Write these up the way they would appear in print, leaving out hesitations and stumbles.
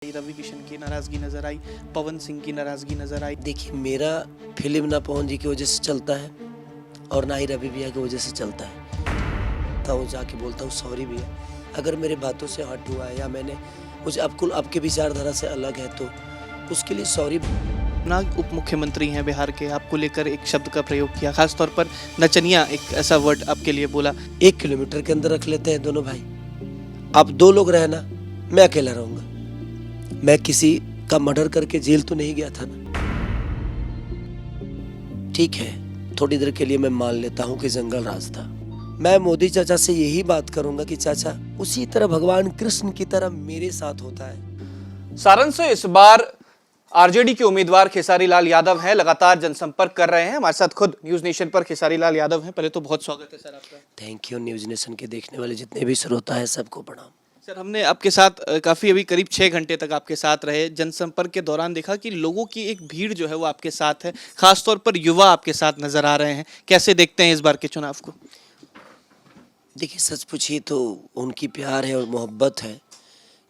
रवि किशन की नाराज़गी नज़र आई, पवन सिंह की नाराज़गी नज़र आई। देखिए, मेरा फिल्म ना पवन जी की वजह से चलता है और ना ही रवि भैया की वजह से चलता है। तो जाके बोलता हूँ सॉरी भैया, अगर मेरे बातों से हट हुआ है या मैंने मुझे आपके विचारधारा से अलग है तो उसके लिए सॉरी। ना उप मुख्यमंत्री हैं बिहार के, आपको लेकर एक शब्द का प्रयोग किया, खासतौर पर नचनिया एक ऐसा वर्ड आपके लिए बोला। 1 किलोमीटर के अंदर रख लेते हैं दोनों भाई। आप 2 लोग रहना, मैं अकेला रहूंगा। मैं किसी का मर्डर करके जेल तो नहीं गया था ना। ठीक है, थोड़ी देर के लिए मैं मान लेता हूँ कि जंगल राज था। मैं मोदी चाचा से यही बात करूंगा कि चाचा उसी तरह भगवान कृष्ण की तरह मेरे साथ होता है। सारण से इस बार आरजेडी के उम्मीदवार खेसारी लाल यादव हैं, लगातार जनसंपर्क कर रहे हैं। हमारे साथ खुद न्यूज नेशन पर खेसारी लाल यादव हैं। पहले तो बहुत स्वागत है सर आपका। Thank you. न्यूज नेशन के देखने वाले जितने भी श्रोता हैं सबको प्रणाम। सर, हमने आपके साथ काफ़ी अभी करीब 6 घंटे तक आपके साथ रहे। जनसंपर्क के दौरान देखा कि लोगों की एक भीड़ जो है वो आपके साथ है, खासतौर पर युवा आपके साथ नजर आ रहे हैं। कैसे देखते हैं इस बार के चुनाव को? देखिए, सच पूछिए तो उनकी प्यार है और मोहब्बत है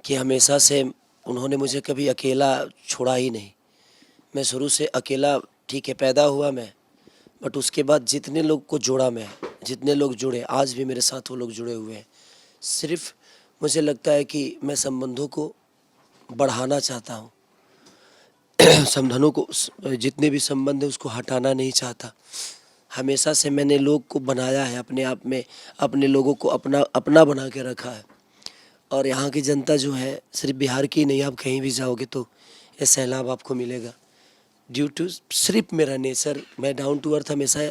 कि हमेशा से उन्होंने मुझे कभी अकेला छोड़ा ही नहीं। मैं शुरू से अकेला, ठीक है, पैदा हुआ मैं, बट उसके बाद जितने लोग को जोड़ा मैं, जितने लोग जुड़े, आज भी मेरे साथ वो लोग जुड़े हुए हैं। सिर्फ मुझे लगता है कि मैं संबंधों को बढ़ाना चाहता हूँ। संबंधों को, जितने भी संबंध है उसको हटाना नहीं चाहता। हमेशा से मैंने लोग को बनाया है अपने आप में, अपने लोगों को अपना अपना बना के रखा है। और यहाँ की जनता जो है सिर्फ बिहार की नहीं, आप कहीं भी जाओगे तो ये सैलाब आपको मिलेगा। ड्यू टू सिर्फ मेरा नेचर, मैं डाउन टू अर्थ हमेशा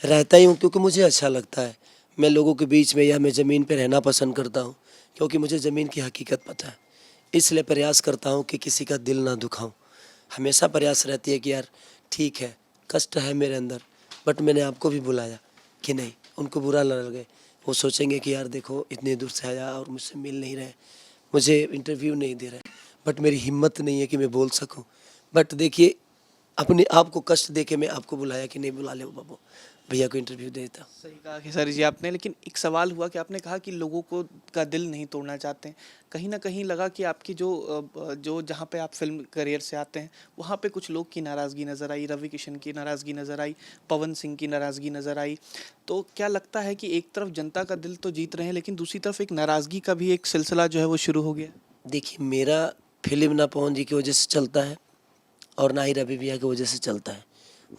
रहता ही हूँ क्योंकि मुझे अच्छा लगता है। मैं लोगों के बीच में या मैं ज़मीन पर रहना पसंद करता हूँ क्योंकि मुझे ज़मीन की हकीकत पता है। इसलिए प्रयास करता हूँ कि किसी का दिल ना दुखाऊं। हमेशा प्रयास रहती है कि यार ठीक है, कष्ट है मेरे अंदर, बट मैंने आपको भी बुलाया कि नहीं, उनको बुरा ना लगे। वो सोचेंगे कि यार देखो इतने दूर से आया और मुझसे मिल नहीं रहे, मुझे इंटरव्यू नहीं दे रहे, बट मेरी हिम्मत नहीं है कि मैं बोल सकूं। बट देखिए, अपने आप को कष्ट दे के मैं आपको बुलाया कि नहीं, बुला ले बाबू, भैया को इंटरव्यू देता। सही कहा खेसारी जी आपने, लेकिन एक सवाल हुआ कि आपने कहा कि लोगों को का दिल नहीं तोड़ना चाहते हैं। कहीं ना कहीं लगा कि आपकी जो जहाँ पे आप फिल्म करियर से आते हैं वहाँ पे कुछ लोग की नाराज़गी नज़र आई, रवि किशन की नाराज़गी नज़र आई, पवन सिंह की नाराज़गी नज़र आई। तो क्या लगता है कि एक तरफ जनता का दिल तो जीत रहे हैं, लेकिन दूसरी तरफ एक नाराज़गी का भी एक सिलसिला जो है वो शुरू हो गया? देखिए, मेरा फिल्म ना पवन जी की वजह से चलता है और ना ही रवि भैया की वजह से चलता है।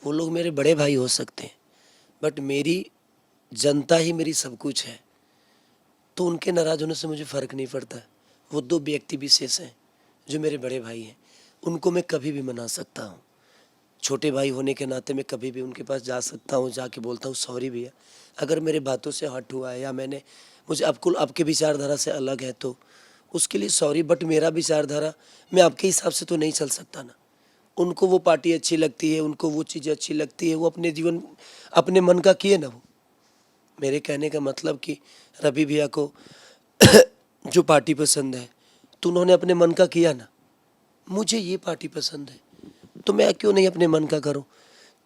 वो लोग मेरे बड़े भाई हो सकते हैं, बट मेरी जनता ही मेरी सब कुछ है। तो उनके नाराज़ होने से मुझे फ़र्क नहीं पड़ता। वो 2 व्यक्ति विशेष हैं जो मेरे बड़े भाई हैं, उनको मैं कभी भी मना सकता हूँ। छोटे भाई होने के नाते मैं कभी भी उनके पास जा सकता हूँ, जाके बोलता हूँ सॉरी भैया, अगर मेरे बातों से हट हुआ है या मैंने मुझे आपके विचारधारा से अलग है तो उसके लिए सॉरी। बट मेरा विचारधारा, मैं आपके हिसाब से तो नहीं चल सकता ना। उनको वो पार्टी अच्छी लगती है, उनको वो चीज़ें अच्छी लगती है, वो अपने जीवन अपने मन का किए ना। वो मेरे कहने का मतलब कि रवि भैया को जो पार्टी पसंद है तो उन्होंने अपने मन का किया ना। मुझे ये पार्टी पसंद है तो मैं क्यों नहीं अपने मन का करूं।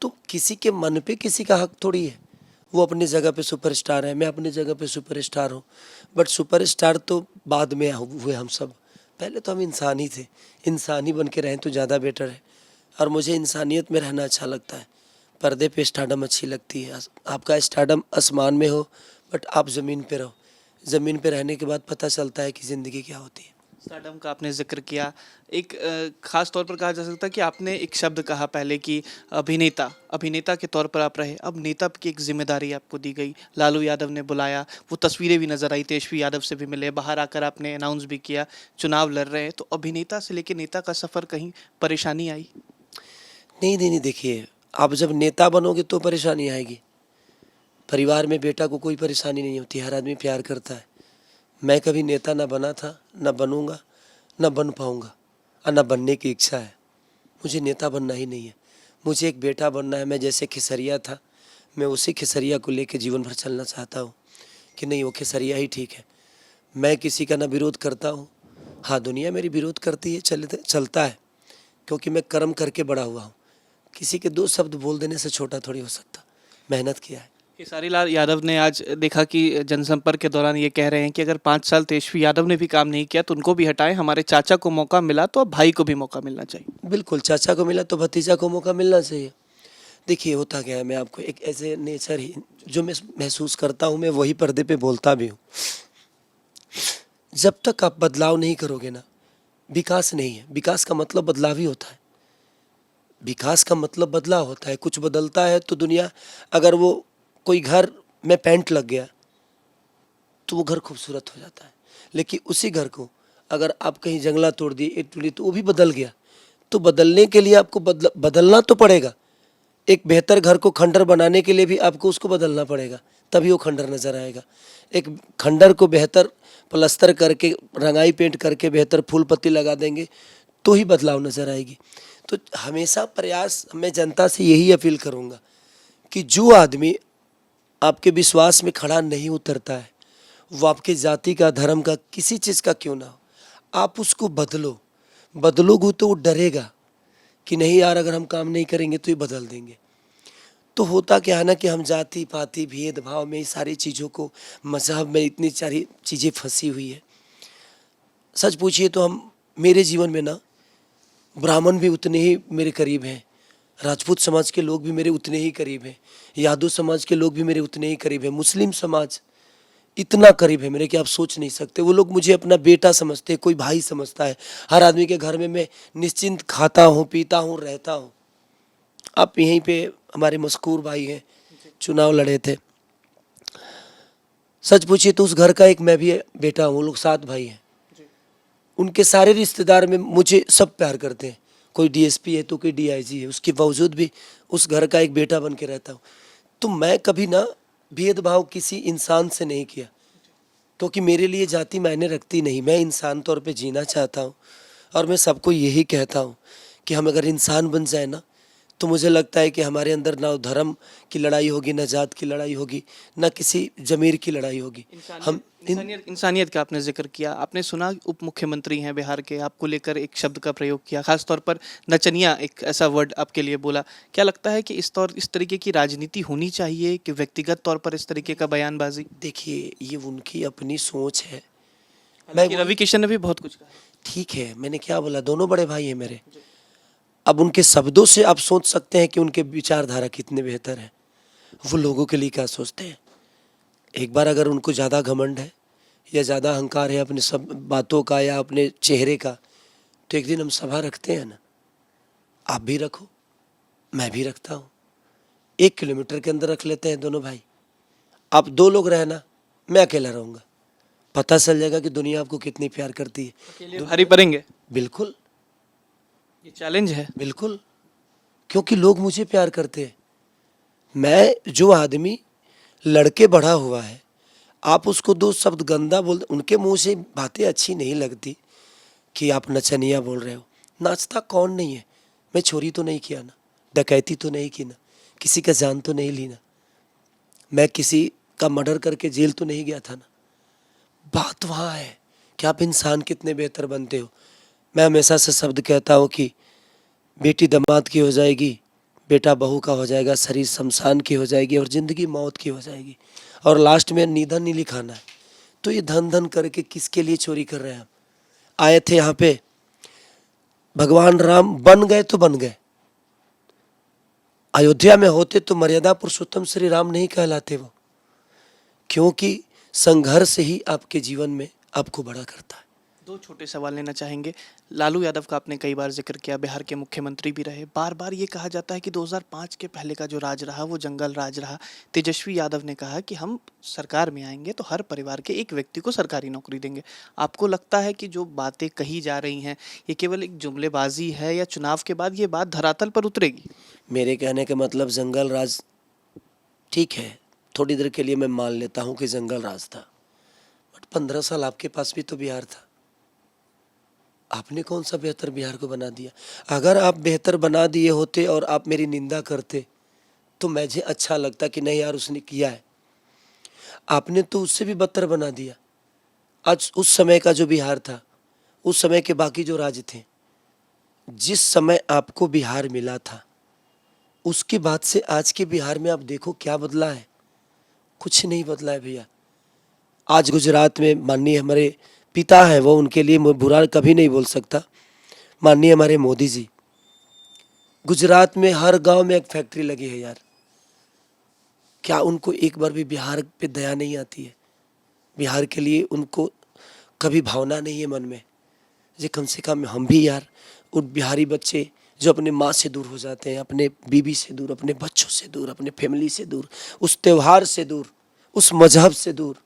तो किसी के मन पे किसी का हक थोड़ी है। वो अपनी जगह पे सुपरस्टार है, मैं अपनी जगह पे सुपरस्टार हूँ। बट सुपरस्टार तो बाद में हुए हम सब, पहले तो हम इंसान ही थे। इंसान ही बन के रहें तो ज़्यादा बेटर है। और मुझे इंसानियत में रहना अच्छा लगता है। पर्दे पे स्टारडम अच्छी लगती है। आपका स्टारडम आसमान में हो बट आप ज़मीन पे रहो। ज़मीन पे रहने के बाद पता चलता है कि ज़िंदगी क्या होती है। स्टारडम का आपने जिक्र किया, एक खास तौर पर कहा जा सकता है कि आपने एक शब्द कहा पहले कि अभिनेता अभिनेता के तौर पर आप रहे, अब नेता की एक जिम्मेदारी आपको दी गई। लालू यादव ने बुलाया, वो तस्वीरें भी नजर आई, तेजस्वी यादव से भी मिले, बाहर आकर आपने अनाउंस भी किया चुनाव लड़ रहे हैं। तो अभिनेता से लेकर नेता का सफ़र, कहीं परेशानी आई? नहीं नहीं नहीं, देखिए, आप जब नेता बनोगे तो परेशानी आएगी। परिवार में बेटा को कोई परेशानी नहीं होती, हर आदमी प्यार करता है। मैं कभी नेता ना बना था, ना बनूंगा, ना बन पाऊंगा, और ना बनने की इच्छा है। मुझे नेता बनना ही नहीं है, मुझे एक बेटा बनना है। मैं जैसे खेसरिया था, मैं उसी खेसरिया को लेकर जीवन भर चलना चाहता हूँ कि नहीं, वो खेसरिया ही ठीक है। मैं किसी का ना विरोध करता हूँ। हाँ, दुनिया मेरी विरोध करती है, चलता है, क्योंकि मैं कर्म करके बड़ा हुआ हूँ। किसी के 2 शब्द बोल देने से छोटा थोड़ी हो सकता, मेहनत किया है। खेसारी लाल यादव ने आज देखा कि जनसंपर्क के दौरान ये कह रहे हैं कि अगर 5 साल तेजस्वी यादव ने भी काम नहीं किया तो उनको भी हटाएं, हमारे चाचा को मौका मिला तो अब भाई को भी मौका मिलना चाहिए। बिल्कुल, चाचा को मिला तो भतीजा को मौका मिलना चाहिए। देखिए होता क्या है, मैं आपको एक ऐसे नेचर ही जो मैं महसूस करता हूँ, मैं वही पर्दे पे बोलता भी हूँ। जब तक आप बदलाव नहीं करोगे ना, विकास नहीं है। विकास का मतलब बदलाव ही होता है। विकास का मतलब बदलाव होता है। कुछ बदलता है तो दुनिया, अगर वो कोई घर में पेंट लग गया तो वो घर खूबसूरत हो जाता है, लेकिन उसी घर को अगर आप कहीं जंगला तोड़ दिए, ईंट तोड़ी, तो वो भी बदल गया। तो बदलने के लिए आपको बदलना तो पड़ेगा। एक बेहतर घर को खंडर बनाने के लिए भी आपको उसको बदलना पड़ेगा, तभी वो खंडर नज़र आएगा। एक खंडर को बेहतर प्लस्तर करके, रंगाई पेंट करके, बेहतर फूल पत्ती लगा देंगे तो ही बदलाव नज़र आएगी। तो हमेशा प्रयास, मैं जनता से यही अपील करूँगा कि जो आदमी आपके विश्वास में खड़ा नहीं उतरता है, वो आपके जाति का, धर्म का, किसी चीज़ का क्यों ना हो, आप उसको बदलो। बदलोगे तो वो डरेगा कि नहीं यार, अगर हम काम नहीं करेंगे तो ये बदल देंगे। तो होता क्या है ना कि हम जाति पाति भेदभाव में, सारी चीज़ों को, मजहब में इतनी सारी चीज़ें फंसी हुई है। सच पूछिए तो हम, मेरे जीवन में ना, ब्राह्मण भी उतने ही मेरे करीब हैं, राजपूत समाज के लोग भी मेरे उतने ही करीब हैं, यादव समाज के लोग भी मेरे उतने ही करीब हैं, मुस्लिम समाज इतना करीब है मेरे कि आप सोच नहीं सकते। वो लोग मुझे अपना बेटा समझते हैं, कोई भाई समझता है। हर आदमी के घर में मैं निश्चिंत खाता हूँ, पीता हूँ, रहता हूँ। आप यहीं पे हमारे मशहूर भाई हैं, चुनाव लड़े थे। सच पूछिए तो उस घर का एक मैं भी बेटा हूँ। वो लोग 7 भाई हैं। उनके सारे रिश्तेदार में मुझे सब प्यार करते हैं। कोई डीएसपी है तो कोई डीआईजी है, उसके बावजूद भी उस घर का एक बेटा बन के रहता हूँ। तो मैं कभी ना भेदभाव किसी इंसान से नहीं किया, क्योंकि मेरे लिए जाति मायने रखती नहीं। मैं इंसान तौर पे जीना चाहता हूँ और मैं सबको यही कहता हूँ कि हम अगर इंसान बन जाए ना, तो मुझे लगता है कि हमारे अंदर ना धर्म की लड़ाई होगी, ना जात की लड़ाई होगी, ना किसी ज़मीर की लड़ाई होगी। हम इंसानियत का आपने जिक्र किया, आपने सुना उप मुख्यमंत्री हैं बिहार के, आपको लेकर एक शब्द का प्रयोग किया, खास तौर पर नचनिया एक ऐसा वर्ड आपके लिए बोला। क्या लगता है कि इस तरीके की राजनीति होनी चाहिए कि व्यक्तिगत तौर पर इस तरीके का बयानबाजी? देखिए, ये उनकी अपनी सोच है। हालांकि रवि किशन ने भी बहुत कुछ कहा। ठीक है, मैंने क्या बोला, दोनों बड़े भाई हैं मेरे। अब उनके शब्दों से आप सोच सकते हैं कि उनके विचारधारा कितने बेहतर हैं, वो लोगों के लिए क्या सोचते हैं। एक बार अगर उनको ज़्यादा घमंड है या ज़्यादा अहंकार है अपने सब बातों का या अपने चेहरे का, तो एक दिन हम सभा रखते हैं ना, आप भी रखो, मैं भी रखता हूँ, 1 किलोमीटर के अंदर रख लेते हैं दोनों भाई। आप 2 लोग रहना, मैं अकेला रहूँगा, पता चल जाएगा कि दुनिया आपको कितनी प्यार करती है। अकेले भारी पड़ेंगे, बिल्कुल ये चैलेंज है। बिल्कुल, क्योंकि लोग मुझे प्यार करते हैं। मैं, जो आदमी लड़के बढ़ा हुआ है, आप उसको 2 शब्द गंदा बोल, उनके मुंह से बातें अच्छी नहीं लगती कि आप नचनिया बोल रहे हो। नाचता कौन नहीं है। मैं चोरी तो नहीं किया ना, डकैती तो नहीं की ना, किसी का जान तो नहीं ली ना, मैं किसी का मर्डर करके जेल तो नहीं गया था ना। बात वहाँ है कि आप इंसान कितने बेहतर बनते हो। मैं हमेशा से शब्द कहता हूँ कि बेटी दामाद की हो जाएगी, बेटा बहू का हो जाएगा, शरीर शमशान की हो जाएगी और ज़िंदगी मौत की हो जाएगी, और लास्ट में निधन नहीं लिखाना है। तो ये धन धन करके किसके लिए चोरी कर रहे हैं हम। आए थे यहाँ पे, भगवान राम बन गए तो बन गए। अयोध्या में होते तो मर्यादा पुरुषोत्तम श्री राम नहीं कहलाते वो, क्योंकि संघर्ष ही आपके जीवन में आपको बड़ा करता है। 2 छोटे सवाल लेना चाहेंगे। लालू यादव का आपने कई बार जिक्र किया, बिहार के मुख्यमंत्री भी रहे। बार बार ये कहा जाता है कि 2005 के पहले का जो राज रहा वो जंगल राज रहा। तेजस्वी यादव ने कहा कि हम सरकार में आएंगे तो हर परिवार के एक व्यक्ति को सरकारी नौकरी देंगे। आपको लगता है कि जो बातें कही जा रही हैं ये केवल एक जुमलेबाजी है या चुनाव के बाद ये बात धरातल पर उतरेगी? मेरे कहने का मतलब, जंगल राज ठीक है, थोड़ी देर के लिए मैं मान लेता हूँ कि जंगल राज था, बट 15 साल आपके पास भी तो बिहार था। आपने कौन सा बेहतर बिहार को बना दिया। अगर आप बेहतर बना दिए होते और आप मेरी निंदा करते तो मुझे अच्छा लगता कि नहीं यार उसने किया है। आपने तो उससे भी बदतर बना दिया। आज उस समय का जो बिहार था, उस समय के बाकी जो राज्य थे, जिस समय आपको बिहार मिला था, उसके बाद से आज के बिहार में आप देखो क्या बदला है। कुछ नहीं बदला है भैया। आज गुजरात में माननीय हमारे पिता हैं, वो उनके लिए मैं बुरा कभी नहीं बोल सकता, माननीय हमारे मोदी जी, गुजरात में हर गांव में एक फैक्ट्री लगी है यार। क्या उनको एक बार भी बिहार पे दया नहीं आती है? बिहार के लिए उनको कभी भावना नहीं है मन में? ये कम से कम हम भी यार, उन बिहारी बच्चे जो अपने माँ से दूर हो जाते हैं, अपने बीबी से दूर, अपने बच्चों से दूर, अपने फैमिली से दूर, उस त्यौहार से दूर, उस मजहब से दूर,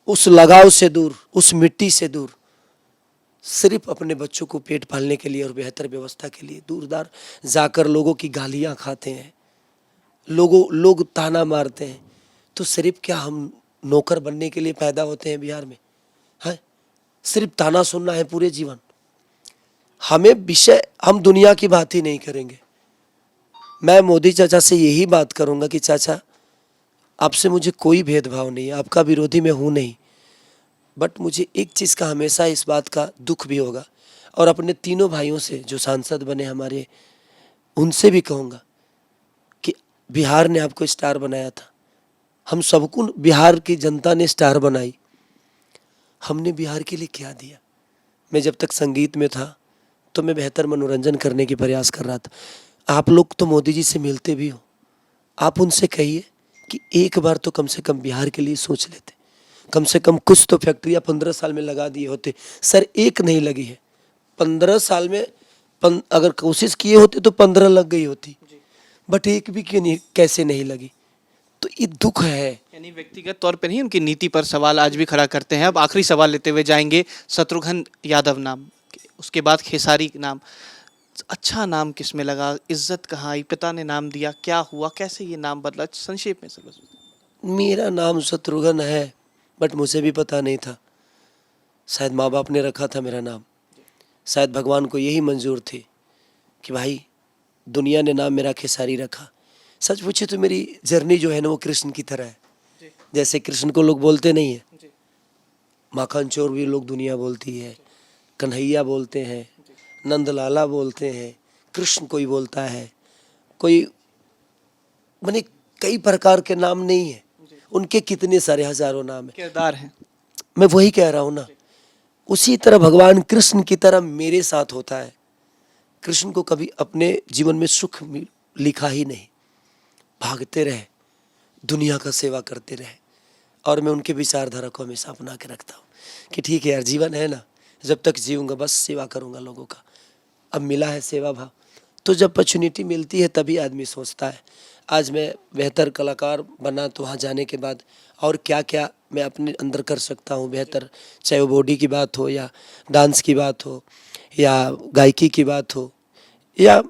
उस लगाव से दूर, उस मिट्टी से दूर, सिर्फ अपने बच्चों को पेट पालने के लिए और बेहतर व्यवस्था के लिए दूर दार जाकर लोगों की गालियाँ खाते हैं, लोग ताना मारते हैं। तो सिर्फ क्या हम नौकर बनने के लिए पैदा होते हैं बिहार में? है सिर्फ ताना सुनना है पूरे जीवन? हमें विषय, हम दुनिया की बात ही नहीं करेंगे। मैं मोदी चाचा से यही बात करूंगा कि चाचा, आपसे मुझे कोई भेदभाव नहीं है, आपका विरोधी मैं हूँ नहीं, बट मुझे एक चीज़ का हमेशा इस बात का दुख भी होगा, और अपने तीनों भाइयों से जो सांसद बने हमारे, उनसे भी कहूँगा कि बिहार ने आपको स्टार बनाया था, हम सबको बिहार की जनता ने स्टार बनाई, हमने बिहार के लिए क्या दिया? मैं जब तक संगीत में था तो मैं बेहतर मनोरंजन करने की प्रयास कर रहा था। आप लोग तो मोदी जी से मिलते भी हो, आप उनसे कहिए कि एक बार तो कम से कम बिहार के लिए सोच लेते, कम से कम कुछ तो फैक्ट्रियाँ 15 साल में लगा दिए होते। सर एक नहीं लगी है, 15 साल में अगर कोशिश किए होते तो 15 लग गई होती, बट एक भी क्यों नहीं, कैसे नहीं लगी? तो ये दुख है। यानी व्यक्तिगत तौर पे नहीं, उनकी नीति पर सवाल आज भी खड़ा करते हैं। अब आखिरी सवाल लेते हुए जाएंगे। शत्रुघ्न यादव नाम, उसके बाद खेसारी नाम, अच्छा नाम किस में लगा? इज्जत कहाँ आई? पिता ने नाम दिया, क्या हुआ, कैसे ये नाम बदला? संक्षेप में सर बस। मेरा नाम शत्रुघ्न है, बट मुझे भी पता नहीं था, शायद माँ बाप ने रखा था मेरा नाम, शायद भगवान को यही मंजूर थी कि भाई दुनिया ने नाम मेरा खेसारी रखा। सच पूछे तो मेरी जर्नी जो है ना, वो कृष्ण की तरह है। जैसे कृष्ण को लोग बोलते नहीं है, माखन चोर भी लोग दुनिया बोलती है, कन्हैया बोलते हैं, नंदलाला बोलते हैं, कृष्ण कोई बोलता है, कोई माने कई प्रकार के नाम नहीं है, उनके कितने सारे हजारों नाम है, किरदार है। मैं वही कह रहा हूँ ना। उसी तरह भगवान कृष्ण की तरह मेरे साथ होता है। कृष्ण को कभी अपने जीवन में सुख लिखा ही नहीं, भागते रहे, दुनिया का सेवा करते रहे, और मैं उनके विचारधारा को हमेशा अपना के रखता हूँ कि ठीक है यार, जीवन है ना, जब तक जीऊँगा बस सेवा करूँगा लोगों का। अब मिला है सेवा भाव, तो जब अपॉर्चुनिटी मिलती है तभी आदमी सोचता है। आज मैं बेहतर कलाकार बना तो वहाँ जाने के बाद और क्या क्या मैं अपने अंदर कर सकता हूँ बेहतर, चाहे वो बॉडी की बात हो या डांस की बात हो या गायकी की बात हो या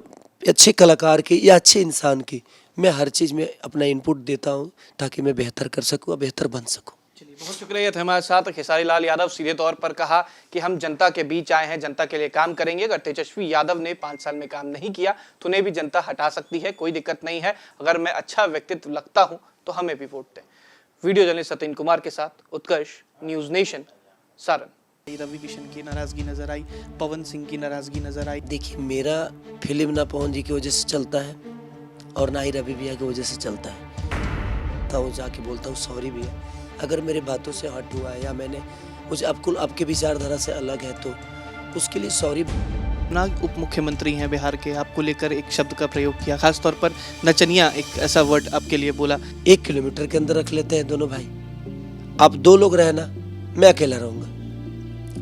अच्छे कलाकार की या अच्छे इंसान की, मैं हर चीज़ में अपना इनपुट देता हूँ ताकि मैं बेहतर कर सकूँ और बेहतर बन सकूँ। चलिए, बहुत शुक्रिया थे हमारे साथ। खेसारी लाल यादव सीधे तौर पर कहा कि हम जनता के बीच आए हैं, जनता के लिए काम करेंगे। अगर तेजस्वी यादव ने 5 साल में काम नहीं किया तो उन्हें भी जनता हटा सकती है, कोई दिक्कत नहीं है। अगर मैं अच्छा व्यक्तित्व लगता हूं तो हमें भी वोट दें। वीडियो जर्नलिस्ट सतीन कुमार के साथ उत्कर्ष, न्यूज नेशन, सारण। रवि किशन की नाराजगी नजर आई, पवन सिंह की नाराजगी नजर आई। देखिए, मेरा फिल्म ना पवन जी की वजह से चलता है और ना ही रवि भैया की वजह से चलता है। तो जाके बोलता हूँ सॉरी भैया, अगर मेरे बातों से हट हुआ है या मैंने मुझे आपके विचारधारा से अलग है तो उसके लिए सॉरी। ना उप मुख्यमंत्री हैं बिहार के, आपको लेकर एक शब्द का प्रयोग किया, खास तौर पर नचनिया, एक ऐसा वर्ड आपके लिए बोला। 1 किलोमीटर के अंदर रख लेते हैं दोनों भाई, आप 2 लोग रहना, मैं अकेला रहूंगा।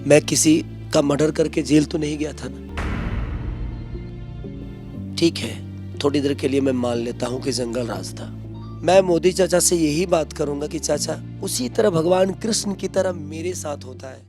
मैं किसी का मर्डर करके जेल तो नहीं गया था ना। ठीक है, थोड़ी देर के लिए मैं मान लेता हूँ कि जंगल राज था। मैं मोदी चाचा से यही बात करूंगा कि चाचा, उसी तरह भगवान कृष्ण की तरह मेरे साथ होता है।